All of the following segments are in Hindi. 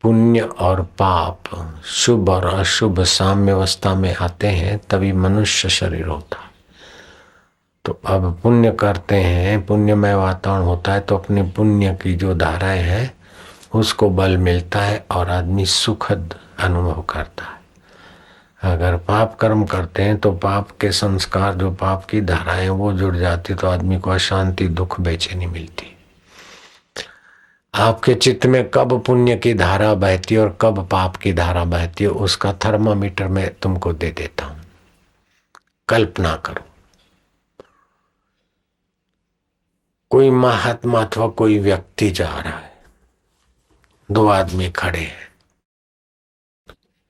पुण्य और पाप, शुभ और अशुभ साम्य अवस्था में आते हैं तभी मनुष्य शरीर होता है। तो अब पुण्य करते हैं, पुण्यमय वातावरण होता है तो अपने पुण्य की जो धाराएं हैं उसको बल मिलता है और आदमी सुखद अनुभव करता है। अगर पाप कर्म करते हैं तो पाप के संस्कार, जो पाप की धाराएं वो जुड़ जाती तो आदमी को अशांति, दुख, बेचैनी मिलती। आपके चित्त में कब पुण्य की धारा बहती है और कब पाप की धारा बहती है उसका थर्मामीटर मैं तुमको दे देता हूं। कल्पना करो, कोई महात्मा अथवा कोई व्यक्ति जा रहा है, दो आदमी खड़े हैं।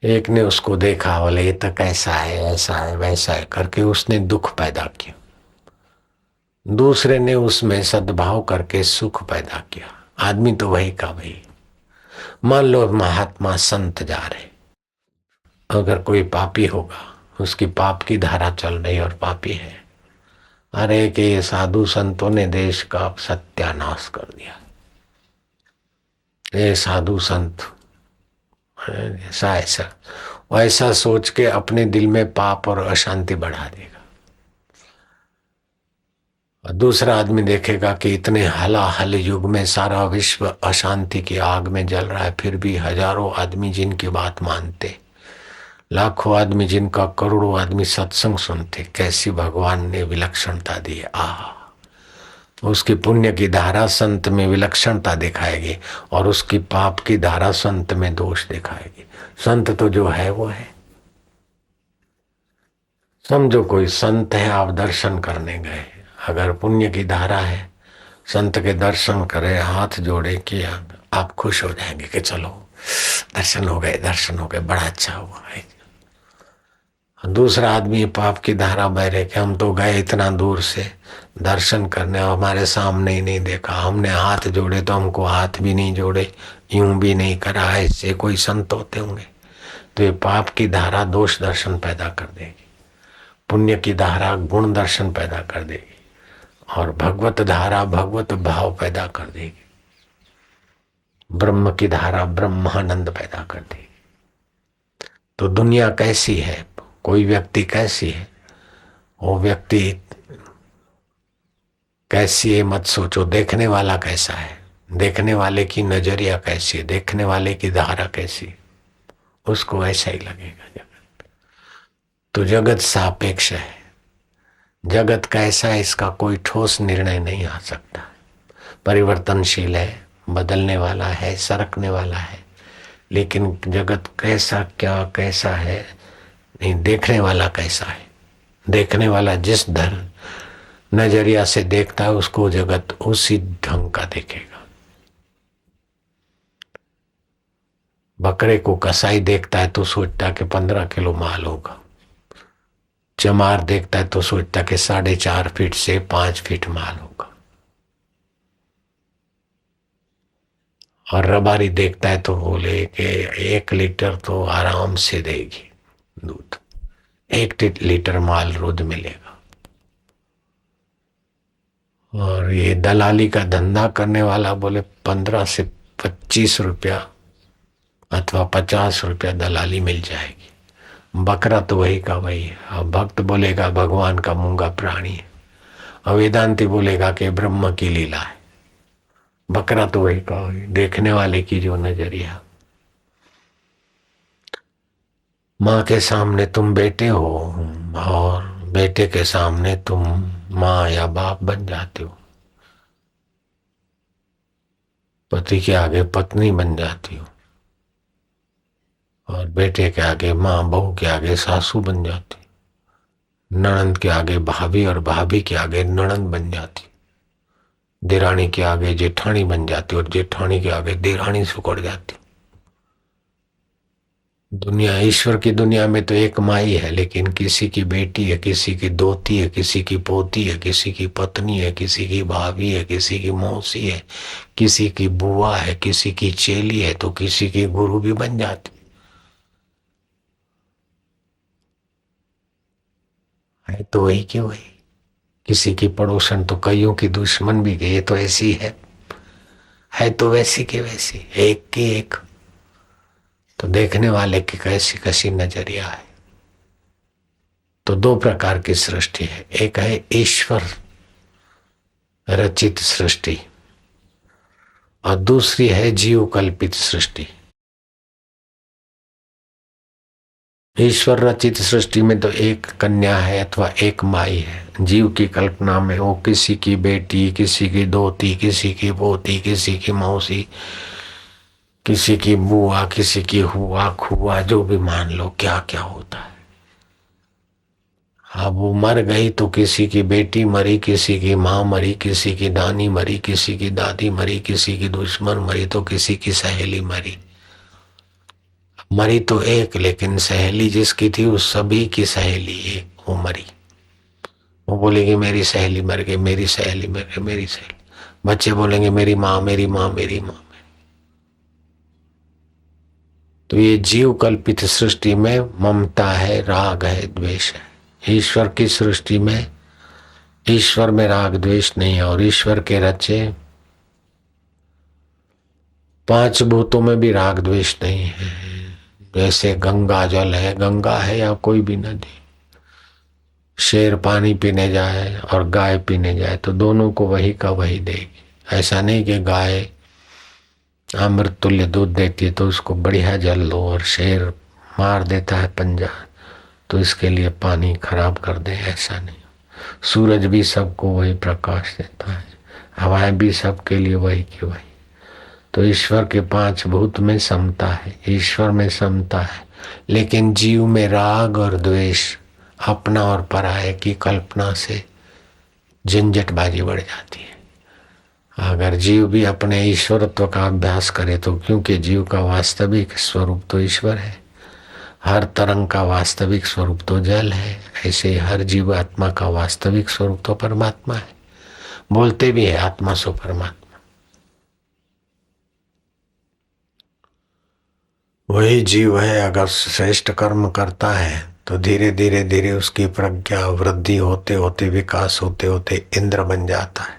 एक ने उसको देखा, बोले ये तो कैसा है, ऐसा है, वैसा है करके उसने दुख पैदा किया। दूसरे ने उसमें सद्भाव करके सुख पैदा किया। आदमी तो वही का वही। मान लो महात्मा संत जा रहे, अगर कोई पापी होगा, उसकी पाप की धारा चल रही और पापी है, अरे कि ये साधु संतों ने देश का सत्यानाश कर दिया, ये साधु संत ऐसा ऐसा वैसा सोच के अपने दिल में पाप और अशांति बढ़ा देगा। और दूसरा आदमी देखेगा कि इतने हलाहल युग में सारा विश्व अशांति की आग में जल रहा है, फिर भी हजारों आदमी जिनकी बात मानते, लाखों आदमी जिनका, करोड़ों आदमी सत्संग सुनते, कैसी भगवान ने विलक्षणता दी है। उसकी पुण्य की धारा संत में विलक्षणता दिखाएगी और उसकी पाप की धारा संत में दोष दिखाएगी। संत तो जो है वो है। समझो कोई संत है, आप दर्शन करने गए, अगर पुण्य की धारा है, संत के दर्शन करे, हाथ जोड़े किया, आप खुश हो जाएंगे कि चलो दर्शन हो गए, दर्शन हो गए, बड़ा अच्छा हुआ है। दूसरा आदमी पाप की धारा बह रहे कि हम तो गए इतना दूर से दर्शन करने, हमारे सामने ही नहीं देखा, हमने हाथ जोड़े तो हमको हाथ भी नहीं जोड़े, यूं भी नहीं करा, ऐसे कोई संत होते होंगे। तो ये पाप की धारा दोष दर्शन पैदा कर देगी, पुण्य की धारा गुण दर्शन पैदा कर देगी और भगवत धारा भगवत भाव पैदा कर देगी। ब्रह्म की धारा ब्रह्मानंद पैदा कर देगी। तो दुनिया कैसी है, कोई व्यक्ति कैसी है, वो व्यक्ति कैसी है मत सोचो, देखने वाला कैसा है, देखने वाले की नजरिया कैसी है, देखने वाले की धारा कैसी है, उसको ऐसा ही लगेगा जगत। तो जगत सापेक्ष है, जगत कैसा है इसका कोई ठोस निर्णय नहीं आ सकता। परिवर्तनशील है, बदलने वाला है, सरकने वाला है, लेकिन जगत कैसा क्या कैसा है नहीं, देखने वाला कैसा है। देखने वाला जिस नजरिया से देखता है उसको जगत उसी ढंग का देखेगा। बकरे को कसाई देखता है तो सोचता है कि 15 किलो माल होगा, चमार देखता है तो सोचता है कि 4.5 फीट से 5 फीट माल होगा, और रबारी देखता है तो बोले कि 1 लीटर तो आराम से देगी दूध, 1 लीटर माल रोज मिलेगा। और ये दलाली का धंधा करने वाला बोले 15 से 25 रुपया अथवा 50 रुपया दलाली मिल जाएगी। बकरा तो वही का वही है। अब भक्त बोलेगा भगवान का मूंगा प्राणी है, और वेदांती बोलेगा कि ब्रह्म की लीला है। बकरा तो वही का वही, देखने वाले की जो नजरिया। माँ के सामने तुम बेटे हो और बेटे के सामने तुम माँ या बाप बन जाते हो, पति के आगे पत्नी बन जाती हो, और बेटे के आगे माँ, बहू के आगे सासू बन जाती, ननंद के आगे भाभी और भाभी के आगे ननंद बन जाती, देरानी के आगे जेठानी बन जाती और जेठानी के आगे देरानी सुकड़ जाती। दुनिया, ईश्वर की दुनिया में तो एक माई है, लेकिन किसी की बेटी है, किसी की दोती है, किसी की पोती है, किसी की पत्नी है, किसी की भाभी है, किसी की मौसी है, किसी की बुआ है, किसी की चेली है, तो किसी की गुरु भी बन जाती है। तो वही कि वही, किसी की पड़ोसन तो कईयों की दुश्मन भी गई, ये तो ऐसी है तो वैसी की वैसी, एक की एक। तो देखने वाले की कैसी कैसी नजरिया है। तो दो प्रकार की सृष्टि है, एक है ईश्वर रचित सृष्टि और दूसरी है जीव कल्पित सृष्टि। ईश्वर रचित सृष्टि में तो एक कन्या है अथवा एक माई है। जीव की कल्पना में वो किसी की बेटी, किसी की दोती, किसी की पोती, किसी की मौसी, किसी की बुआ, किसी की हुआ खुआ, जो भी मान लो क्या क्या होता है। अब वो मर गई तो किसी की बेटी मरी, किसी की माँ मरी, किसी की नानी मरी, किसी की दादी मरी, किसी की दुश्मन मरी, तो किसी की सहेली मरी। मरी तो एक, लेकिन सहेली जिसकी थी उस सभी की सहेली एक, वो मरी। वो बोलेगी मेरी सहेली मर गई, मेरी सहेली मर गई, मेरी सहेली। बच्चे बोलेंगे मेरी माँ, मेरी माँ, मेरी माँ। तो ये जीव कल्पित सृष्टि में ममता है, राग है, द्वेष है। ईश्वर की सृष्टि में ईश्वर में राग द्वेष नहीं है। और ईश्वर के रचे पांच भूतों में भी राग द्वेष नहीं है। जैसे गंगा जल है, गंगा है या कोई भी नदी, शेर पानी पीने जाए और गाय पीने जाए तो दोनों को वही का वही देगी। ऐसा नहीं कि गाय अमृत तुल्य दूध देती है तो उसको बढ़िया जल लो और शेर मार देता है पंजा तो इसके लिए पानी खराब कर दे, ऐसा नहीं। सूरज भी सबको वही प्रकाश देता है, हवाएं भी सबके लिए वही की वही। तो ईश्वर के पांच भूत में समता है, ईश्वर में समता है, लेकिन जीव में राग और द्वेष, अपना और पराये की कल्पना से झंझटबाजी बढ़ जाती है। अगर जीव भी अपने ईश्वरत्व का अभ्यास करे तो, क्योंकि जीव का वास्तविक स्वरूप तो ईश्वर है, हर तरंग का वास्तविक स्वरूप तो जल है, ऐसे हर जीवात्मा का वास्तविक स्वरूप तो परमात्मा है। बोलते भी है आत्मा सो परमात्मा। वही जीव है, अगर श्रेष्ठ कर्म करता है तो धीरे धीरे धीरे उसकी प्रज्ञा वृद्धि होते होते, विकास होते होते इंद्र बन जाता है,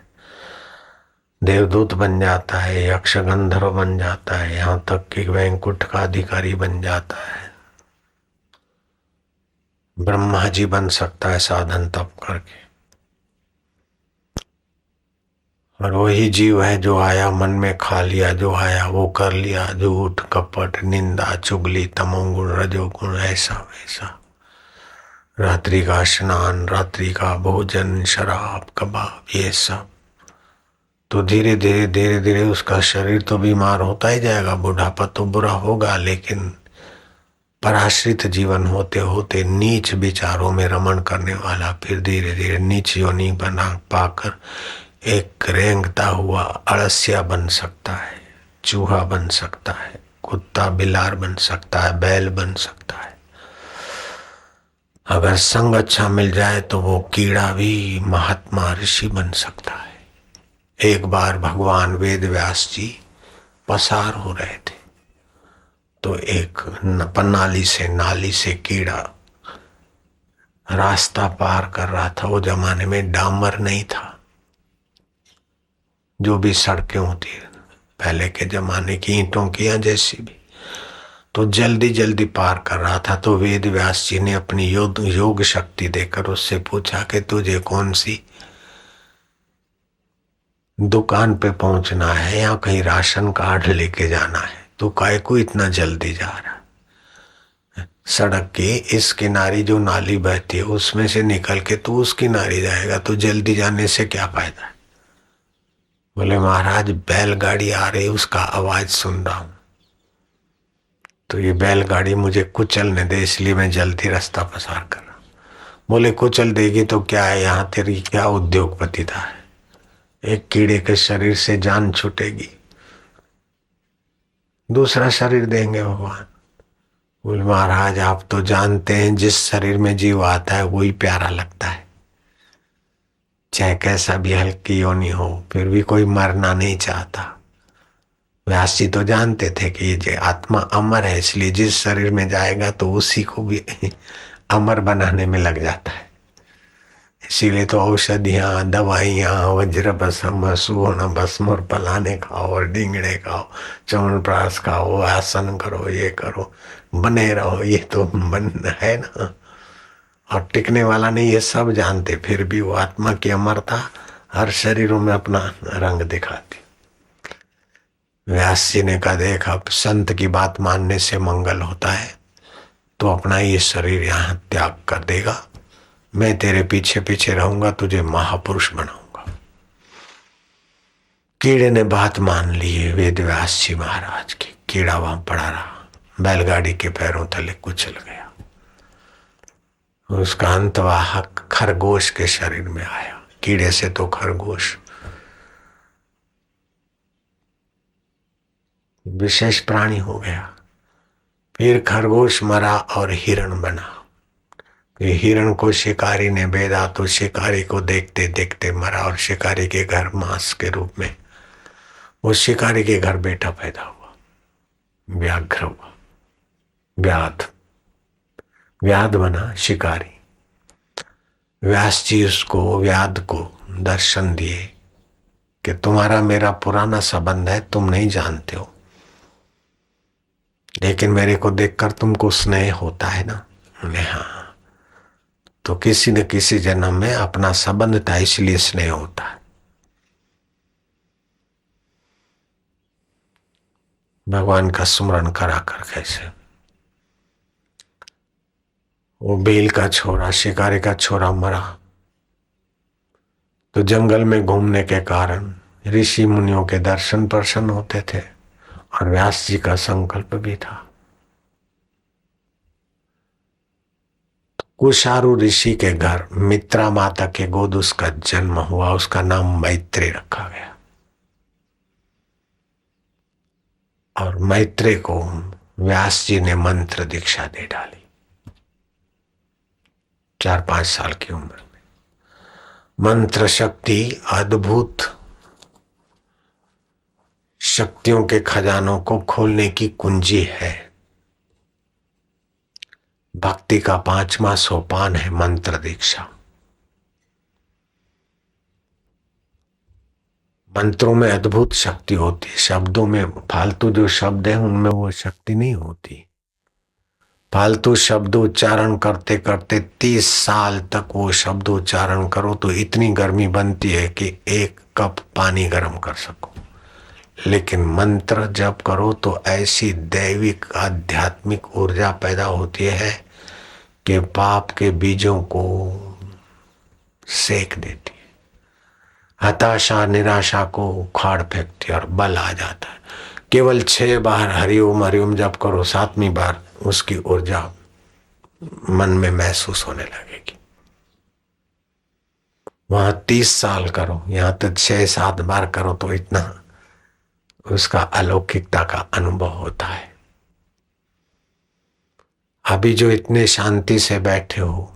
देवदूत बन जाता है, यक्ष गंधर्व बन जाता है, यहाँ तक कि वैकुंठ का अधिकारी बन जाता है, ब्रह्मा जी बन सकता है साधन तप करके। और वही जीव है जो आया मन में खा लिया, जो आया वो कर लिया, झूठ कपट निंदा चुगली तमोगुण रजोगुण ऐसा वैसा, रात्रि का स्नान, रात्रि का भोजन, शराब कबाब ये सब। तो धीरे धीरे धीरे धीरे उसका शरीर तो बीमार होता ही जाएगा, बुढ़ापा तो बुरा होगा, लेकिन पराश्रित जीवन होते होते नीच विचारों में रमण करने वाला फिर धीरे धीरे नीच योनि बना पाकर एक रेंगता हुआ अड़सिया बन सकता है, चूहा बन सकता है, कुत्ता बिलार बन सकता है, बैल बन सकता है। अगर संग अच्छा मिल जाए तो वो कीड़ा भी महात्मा ऋषि बन सकता है। एक बार भगवान वेद व्यास जी पसार हो रहे थे तो एक नाली से कीड़ा रास्ता पार कर रहा था। वो जमाने में डामर नहीं था, जो भी सड़कें होती है पहले के जमाने की ईंटों की या जैसी भी, तो जल्दी जल्दी पार कर रहा था। तो वेद व्यास जी ने अपनी योग शक्ति देकर उससे पूछा कि तुझे कौन सी दुकान पे पहुंचना है या कहीं राशन कार्ड लेके जाना है, तो काय को इतना जल्दी जा रहा? सड़क के इस किनारे जो नाली बहती है उसमें से निकल के तू उस किनारे जाएगा, तो जल्दी जाने से क्या फायदा है? बोले महाराज बैलगाड़ी आ रही उसका आवाज सुन रहा हूं, तो ये बैलगाड़ी मुझे कुचलने दे, इसलिए मैं जल्दी रास्ता पसार कर रहा हूं। बोले कुचल देगी तो क्या है, यहाँ तेरी क्या उद्योगपतिता है? एक कीड़े के शरीर से जान छूटेगी, दूसरा शरीर देंगे भगवान। बोले महाराज आप तो जानते हैं जिस शरीर में जीव आता है वही प्यारा लगता है, चाहे कैसा भी हल्की योनि हो, फिर भी कोई मरना नहीं चाहता। व्यास जी तो जानते थे कि ये आत्मा अमर है, इसलिए जिस शरीर में जाएगा तो उसी को भी अमर बनाने में लग जाता है। इसीलिए तो औषधियाँ, दवाइयाँ, वज्र भस्म, सुवर्ण भस्म और फलाने खाओ और डींगड़े खाओ, च्यवनप्राश खाओ, आसन करो, ये करो, बने रहो, ये तो बन है ना। और टिकने वाला नहीं, ये सब जानते, फिर भी वो आत्मा की अमरता हर शरीरों में अपना रंग दिखाती। व्यास जी ने कहा, देख अब संत की बात मानने से मंगल होता है, तो अपना ये शरीर यहाँ त्याग कर देगा, मैं तेरे पीछे पीछे रहूंगा, तुझे महापुरुष बनाऊंगा। कीड़े ने बात मान ली है वेद व्यास जी महाराज की। कीड़ा वहां पड़ा रहा, बैलगाड़ी के पैरों तले कुचल गया। उसका अंतवाहक खरगोश के शरीर में आया। कीड़े से तो खरगोश विशेष प्राणी हो गया। फिर खरगोश मरा और हिरण बना। फिर हिरण को शिकारी ने भेदा, तो शिकारी को देखते देखते मरा और शिकारी के घर मांस के रूप में वो शिकारी के घर बेटा पैदा हुआ, व्याघ्र हुआ, व्याध। व्याध बना शिकारी। व्यास जी उसको व्याध को दर्शन दिए कि तुम्हारा मेरा पुराना संबंध है, तुम नहीं जानते हो, लेकिन मेरे को देखकर तुमको स्नेह होता है ना। हाँ, तो किसी न किसी जन्म में अपना संबंध था, इसलिए स्नेह होता है। भगवान का स्मरण करा कर कैसे। वो भील का छोरा, शिकारी का छोरा मरा, तो जंगल में घूमने के कारण ऋषि मुनियों के दर्शन प्रसन्न होते थे और व्यास जी का संकल्प भी था। कुशारु ऋषि के घर मित्रा माता के गोद उसका जन्म हुआ। उसका नाम मैत्रेय रखा गया। और मैत्रेय को व्यास जी ने मंत्र दीक्षा दे डाली 4-5 साल की उम्र में। मंत्र शक्ति अद्भुत शक्तियों के खजानों को खोलने की कुंजी है। भक्ति का 5वां सोपान है मंत्र दीक्षा। मंत्रों में अद्भुत शक्ति होती है, शब्दों में फालतू जो शब्द है उनमें वो शक्ति नहीं होती। फालतू शब्द उच्चारण करते करते 30 साल तक वो शब्द उच्चारण करो तो इतनी गर्मी बनती है कि 1 कप पानी गर्म कर सको। लेकिन मंत्र जप करो तो ऐसी दैविक आध्यात्मिक ऊर्जा पैदा होती है कि पाप के बीजों को सेक देती है, हताशा निराशा को उखाड़ फेंकती और बल आ जाता है। केवल 6 बार हरिओम हरिओम जप करो, 7वीं बार उसकी ऊर्जा मन में महसूस होने लगेगी। वहां 30 साल करो, यहां तक 6-7 बार करो तो इतना उसका अलौकिकता का अनुभव होता है। अभी जो इतने शांति से बैठे हो,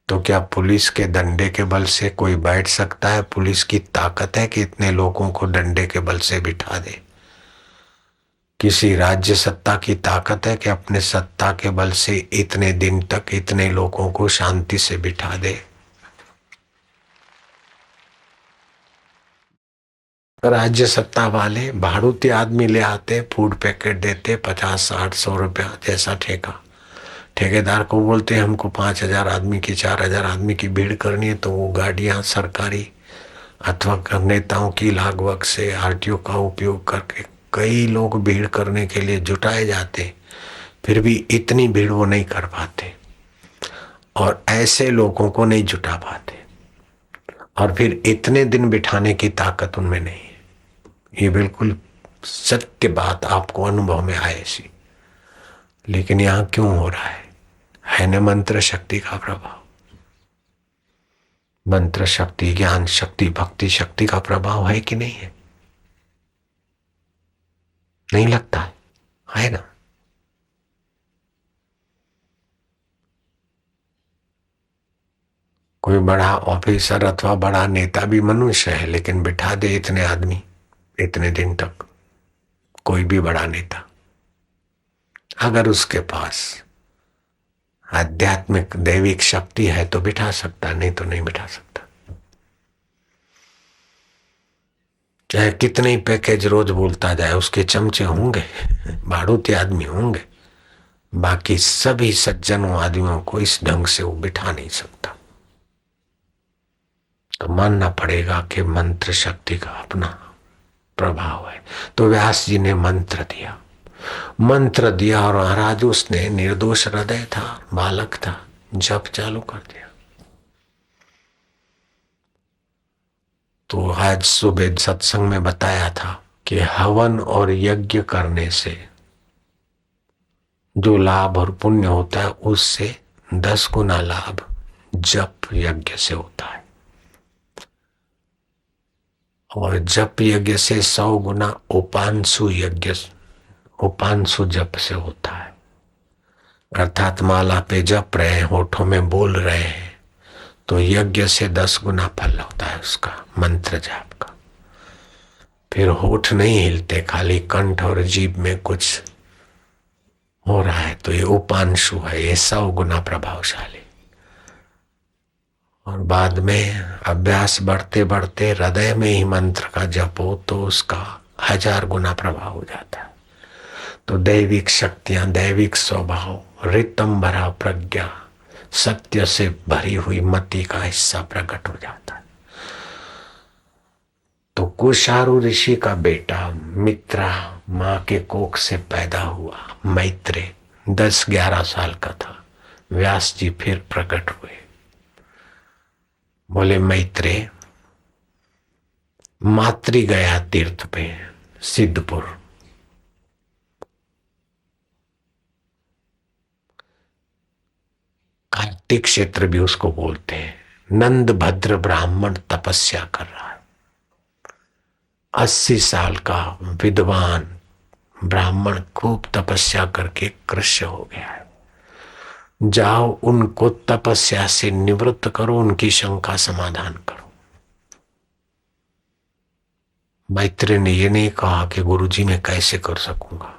तो क्या पुलिस के डंडे के बल से कोई बैठ सकता है? पुलिस की ताकत है कि इतने लोगों को डंडे के बल से बिठा दे? किसी राज्य सत्ता की ताकत है कि अपने सत्ता के बल से इतने दिन तक इतने लोगों को शांति से बिठा दे? राज्य सत्ता वाले भाड़ूती आदमी ले आते, फूड पैकेट देते, 50-60-100 रुपया जैसा ठेका। ठेकेदार को बोलते हमको 5,000 आदमी की 4,000 आदमी की भीड़ करनी है, तो वो गाड़ियां सरकारी अथवा नेताओं की लागवक से आरटीओ का उपयोग करके कई लोग भीड़ करने के लिए जुटाए जाते, फिर भी इतनी भीड़ वो नहीं कर पाते और ऐसे लोगों को नहीं जुटा पाते, और फिर इतने दिन बिठाने की ताकत उनमें नहीं है। ये बिल्कुल सत्य बात आपको अनुभव में आए ऐसी। लेकिन यहां क्यों हो रहा है न मंत्र शक्ति का प्रभाव। मंत्र शक्ति, ज्ञान शक्ति, भक्ति शक्ति का प्रभाव है कि नहीं है? नहीं लगता है ना? कोई बड़ा ऑफिसर अथवा बड़ा नेता भी मनुष्य है, लेकिन बिठा दे इतने आदमी इतने दिन तक, कोई भी बड़ा नेता, अगर उसके पास आध्यात्मिक दैविक शक्ति है तो बिठा सकता, नहीं तो नहीं बिठा सकता। चाहे कितने ही पैकेज रोज बोलता जाए, उसके चमचे होंगे, बारूती आदमी होंगे, बाकी सभी सज्जनों आदमियों को इस ढंग से वो बिठा नहीं सकता। तो मानना पड़ेगा कि मंत्र शक्ति का अपना प्रभाव है। तो व्यास जी ने मंत्र दिया, मंत्र दिया और महाराज उसने निर्दोष हृदय था, बालक था, जप चालू कर दिया। तो आज सुबह सत्संग में बताया था कि हवन और यज्ञ करने से जो लाभ और पुण्य होता है उससे 10 गुना लाभ जप यज्ञ से होता है, और जप यज्ञ से 100 गुना उपांशु जप से होता है। अर्थात माला पे जप रहे हैं, होठों में बोल रहे हैं, तो यज्ञ से 10 गुना फल होता है उसका, मंत्र जाप का। फिर होठ नहीं हिलते, खाली कंठ और जीभ में कुछ हो रहा है, तो ये उपांशु है, ये 100 गुना प्रभावशाली। और बाद में अभ्यास बढ़ते बढ़ते हृदय में ही मंत्र का जप हो तो उसका 1000 गुना प्रभाव हो जाता है। तो दैविक शक्तियां, दैविक स्वभाव, रितम भरा प्रज्ञा, सत्य से भरी हुई मति का हिस्सा प्रकट हो जाता है। तो कुशारु ऋषि का बेटा मित्रा मां के कोख से पैदा हुआ, मैत्रेय 10-11 साल का था। व्यास जी फिर प्रकट हुए, बोले मैत्रेय, मातृ गया तीर्थ पे सिद्धपुर, कार्तिक क्षेत्र भी उसको बोलते हैं। नंद भद्र ब्राह्मण तपस्या कर रहा है, 80 साल का विद्वान ब्राह्मण खूब तपस्या करके कृष्ण हो गया है। जाओ उनको तपस्या से निवृत्त करो, उनकी शंका समाधान करो। मैत्रेय ने ये नहीं कहा कि गुरुजी मैं कैसे कर सकूंगा,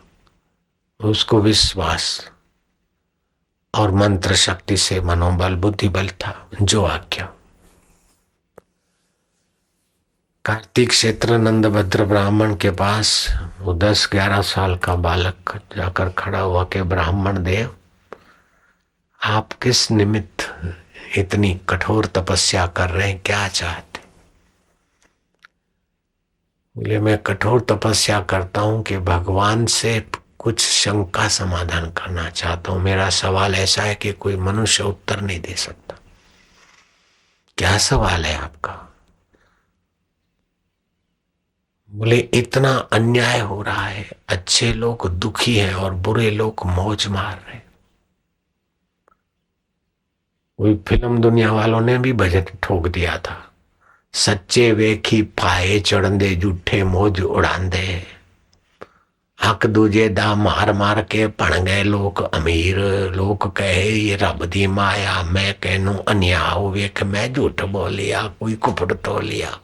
उसको विश्वास और मंत्र शक्ति से मनोबल बुद्धि बल था, जो आज्ञा। कार्तिक क्षेत्र नंदभद्र ब्राह्मण के पास वो 10-11 साल का बालक जाकर खड़ा हुआ कि ब्राह्मण देव, आप किस निमित्त इतनी कठोर तपस्या कर रहे हैं, क्या चाहते? बोले मैं कठोर तपस्या करता हूं कि भगवान से कुछ शंका समाधान करना चाहता हूं। मेरा सवाल ऐसा है कि कोई मनुष्य उत्तर नहीं दे सकता। क्या सवाल है आपका? बोले इतना अन्याय हो रहा है, अच्छे लोग दुखी हैं और बुरे लोग मौज मार रहे हैं। कोई फिल्म दुनिया वालों ने भी बजट ठोक दिया था, सच्चे वेखी फाए चढ़ंदे झूठे मौज उड़ांदे, हक दूजे दा मार मार के बन गए लोग अमीर। लोग कहे ये रब दी माया, मैं कहनू अन्याय वेख मैं झूठ बोलिया, कोई कुपड़ तो लिया।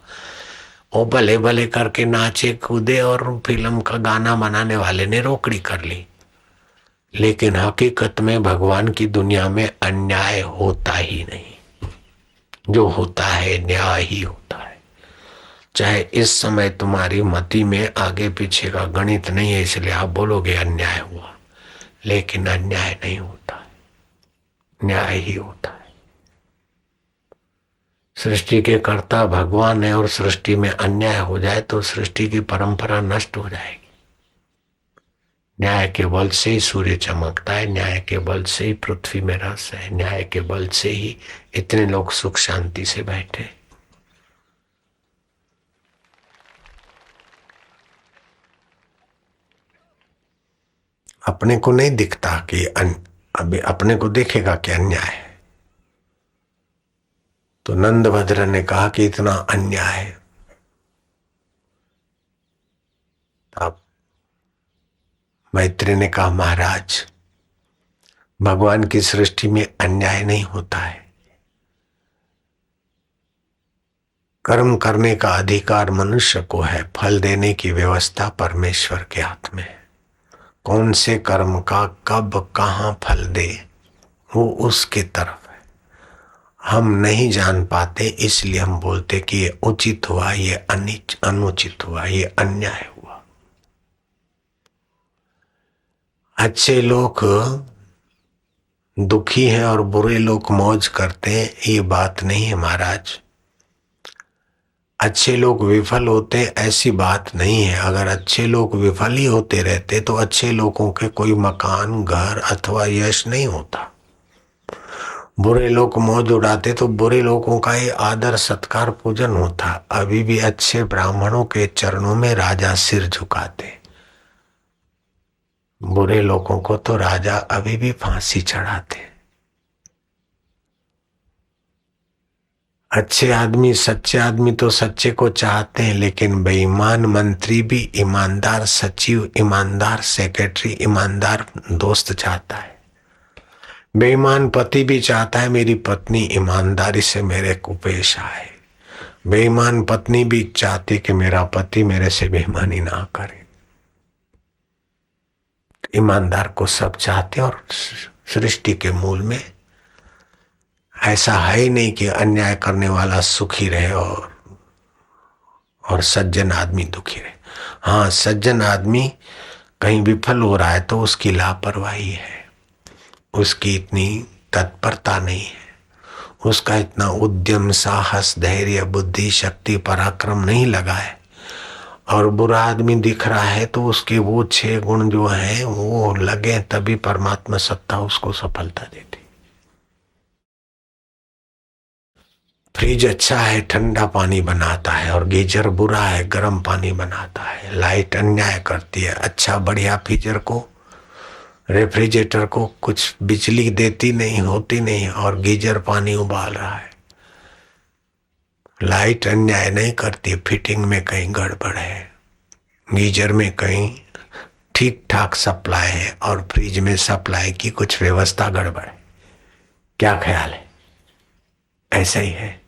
वो भले भले करके नाचे कूदे और फिल्म का गाना बनाने वाले ने रोकड़ी कर ली। लेकिन हकीकत में भगवान की दुनिया में अन्याय होता ही नहीं, जो होता है न्याय ही होता है। चाहे इस समय तुम्हारी मति में आगे पीछे का गणित नहीं है, इसलिए आप बोलोगे अन्याय हुआ, लेकिन अन्याय नहीं होता है, न्याय ही होता है। सृष्टि के कर्ता भगवान है और सृष्टि में अन्याय हो जाए तो सृष्टि की परंपरा नष्ट हो जाएगी। न्याय के बल से ही सूर्य चमकता है, न्याय के बल से ही पृथ्वी में रस है, न्याय के बल से ही इतने लोग सुख शांति से बैठे। अपने को नहीं दिखता कि अभी अपने को देखेगा कि अन्याय है। तो नंदभद्र ने कहा कि इतना अन्याय है। अब मैत्रेय ने कहा महाराज, भगवान की सृष्टि में अन्याय नहीं होता है। कर्म करने का अधिकार मनुष्य को है, फल देने की व्यवस्था परमेश्वर के हाथ में है। कौन से कर्म का कब कहाँ फल दे वो उसके तरफ है। हम नहीं जान पाते, इसलिए हम बोलते कि ये उचित हुआ, ये अनुचित हुआ, ये अन्याय हुआ। अच्छे लोग दुखी हैं और बुरे लोग मौज करते हैं, ये बात नहीं है महाराज। अच्छे लोग विफल होते, ऐसी बात नहीं है। अगर अच्छे लोग विफल ही होते रहते तो अच्छे लोगों के कोई मकान, घर अथवा यश नहीं होता। बुरे लोग मौज उड़ाते तो बुरे लोगों का ही आदर सत्कार पूजन होता। अभी भी अच्छे ब्राह्मणों के चरणों में राजा सिर झुकाते, बुरे लोगों को तो राजा अभी भी फांसी चढ़ाते। अच्छे आदमी, सच्चे आदमी तो सच्चे को चाहते हैं, लेकिन बेईमान मंत्री भी ईमानदार सचिव, ईमानदार सेक्रेटरी, ईमानदार दोस्त चाहता है। बेईमान पति भी चाहता है मेरी पत्नी ईमानदारी से मेरे को पेश आए। बेईमान पत्नी भी चाहती कि मेरा पति मेरे से बेईमानी ना करे। ईमानदार को सब चाहते, और सृष्टि के मूल में ऐसा है ही नहीं कि अन्याय करने वाला सुखी रहे और सज्जन आदमी दुखी रहे। हाँ, सज्जन आदमी कहीं विफल हो रहा है तो उसकी लापरवाही है, उसकी इतनी तत्परता नहीं है, उसका इतना उद्यम, साहस, धैर्य, बुद्धि, शक्ति, पराक्रम नहीं लगा है। और बुरा आदमी दिख रहा है तो उसके वो 6 गुण जो हैं वो लगे, तभी परमात्मा सत्ता उसको सफलता देती। फ्रिज अच्छा है, ठंडा पानी बनाता है, और गीजर बुरा है, गर्म पानी बनाता है। लाइट अन्याय करती है, अच्छा बढ़िया फ्रीजर को, रेफ्रिजरेटर को कुछ बिजली देती नहीं, होती नहीं, और गीजर पानी उबाल रहा है। लाइट अन्याय नहीं करती, फिटिंग में कहीं गड़बड़ है, गीजर में कहीं ठीक ठाक सप्लाई है, और फ्रिज में सप्लाई की कुछ व्यवस्था गड़बड़ है। क्या ख्याल है? ऐसा ही है।